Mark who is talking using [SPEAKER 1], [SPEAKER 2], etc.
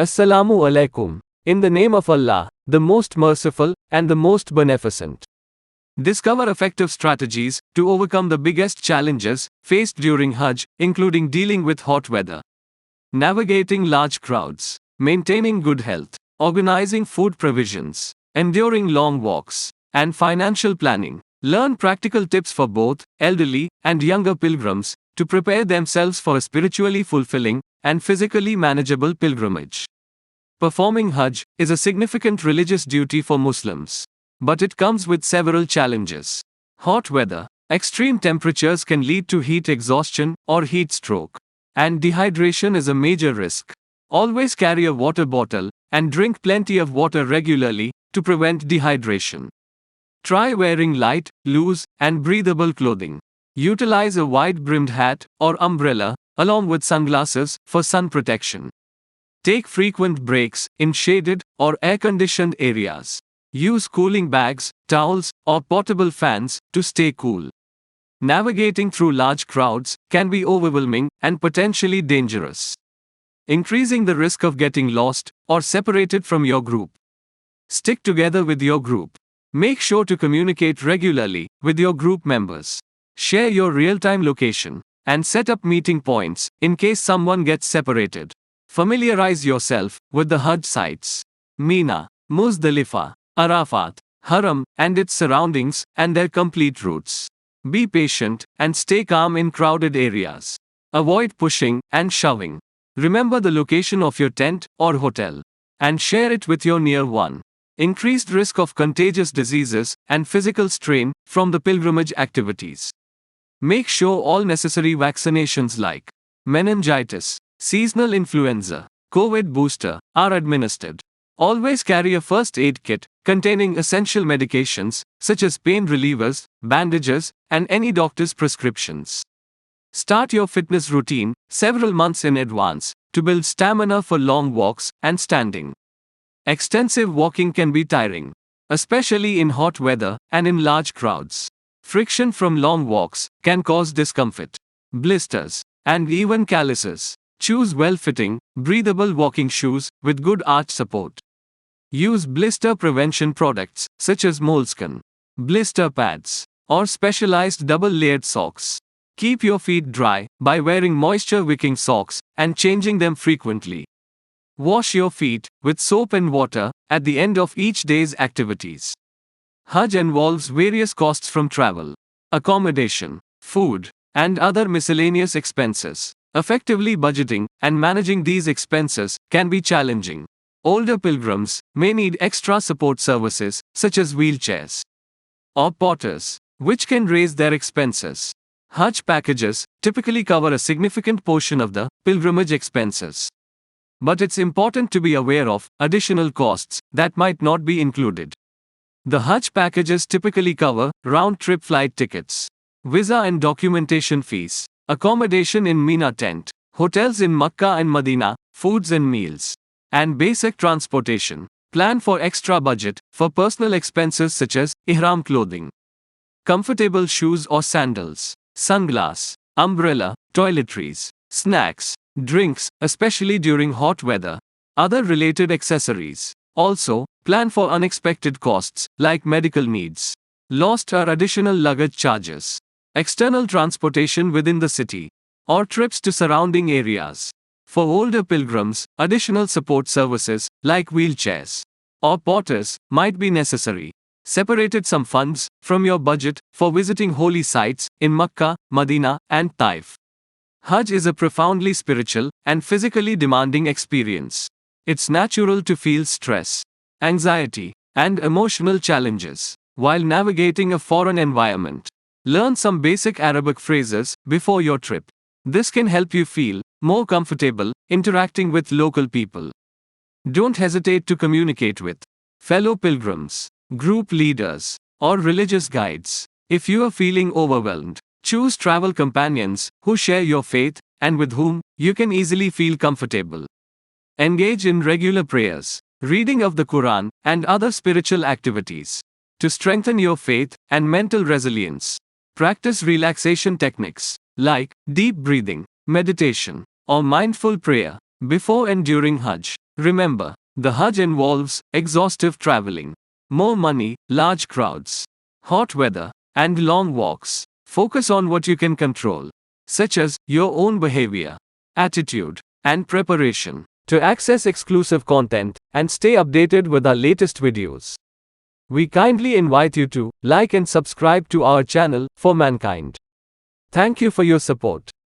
[SPEAKER 1] Assalamu alaikum. In the name of Allah, the most merciful and the most beneficent. Discover effective strategies to overcome the biggest challenges faced during Hajj, including dealing with hot weather, navigating large crowds, maintaining good health, organizing food provisions, enduring long walks, and financial planning. Learn practical tips for both elderly and younger pilgrims to prepare themselves for a spiritually fulfilling and physically manageable pilgrimage. Performing Hajj is a significant religious duty for Muslims, but it comes with several challenges. Hot weather, extreme temperatures can lead to heat exhaustion or heat stroke, and dehydration is a major risk. Always carry a water bottle and drink plenty of water regularly to prevent dehydration. Try wearing light, loose, and breathable clothing. Utilize a wide-brimmed hat or umbrella, along with sunglasses, for sun protection. Take frequent breaks in shaded or air-conditioned areas. Use cooling bags, towels, or portable fans to stay cool. Navigating through large crowds can be overwhelming and potentially dangerous, increasing the risk of getting lost or separated from your group. Stick together with your group. Make sure to communicate regularly with your group members. Share your real-time location and set up meeting points in case someone gets separated. Familiarize yourself with the Hajj sites: Mina, Muzdalifah, Arafat, Haram, and its surroundings, and their complete routes. Be patient and stay calm in crowded areas. Avoid pushing and shoving. Remember the location of your tent or hotel and share it with your near one. Increased risk of contagious diseases and physical strain from the pilgrimage activities. Make sure all necessary vaccinations like meningitis, seasonal influenza, COVID booster are administered. Always carry a first aid kit containing essential medications such as pain relievers, bandages, and any doctor's prescriptions. Start your fitness routine several months in advance to build stamina for long walks and standing. Extensive walking can be tiring, especially in hot weather and in large crowds. Friction from long walks can cause discomfort, blisters, and even calluses. Choose well-fitting, breathable walking shoes with good arch support. Use blister prevention products such as moleskin, blister pads, or specialized double-layered socks. Keep your feet dry by wearing moisture-wicking socks and changing them frequently. Wash your feet with soap and water at the end of each day's activities. Hajj involves various costs from travel, accommodation, food, and other miscellaneous expenses. Effectively budgeting and managing these expenses can be challenging. Older pilgrims may need extra support services such as wheelchairs or porters, which can raise their expenses. Hajj packages typically cover a significant portion of the pilgrimage expenses, but it's important to be aware of additional costs that might not be included. The Hajj packages typically cover round-trip flight tickets, visa and documentation fees, accommodation in Mina tent, hotels in Makkah and Medina, foods and meals, and basic transportation. Plan for extra budget for personal expenses such as ihram clothing, comfortable shoes or sandals, sunglass, umbrella, toiletries, snacks, drinks, especially during hot weather, other related accessories. Also, plan for unexpected costs like medical needs, lost or additional luggage charges, external transportation within the city, or trips to surrounding areas. For older pilgrims, additional support services like wheelchairs or porters might be necessary. Separated some funds from your budget for visiting holy sites in Makkah, Medina, and Taif. Hajj is a profoundly spiritual and physically demanding experience. It's natural to feel stress, anxiety, and emotional challenges while navigating a foreign environment. Learn some basic Arabic phrases before your trip. This can help you feel more comfortable interacting with local people. Don't hesitate to communicate with fellow pilgrims, group leaders, or religious guides. If you are feeling overwhelmed, choose travel companions who share your faith and with whom you can easily feel comfortable. Engage in regular prayers, reading of the Quran, and other spiritual activities to strengthen your faith and mental resilience. Practice relaxation techniques like deep breathing, meditation, or mindful prayer before and during Hajj. Remember, the Hajj involves exhaustive traveling, more money, large crowds, hot weather, and long walks. Focus on what you can control, such as your own behavior, attitude, and preparation. To access exclusive content and stay updated with our latest videos, we kindly invite you to like and subscribe to our channel for mankind. Thank you for your support.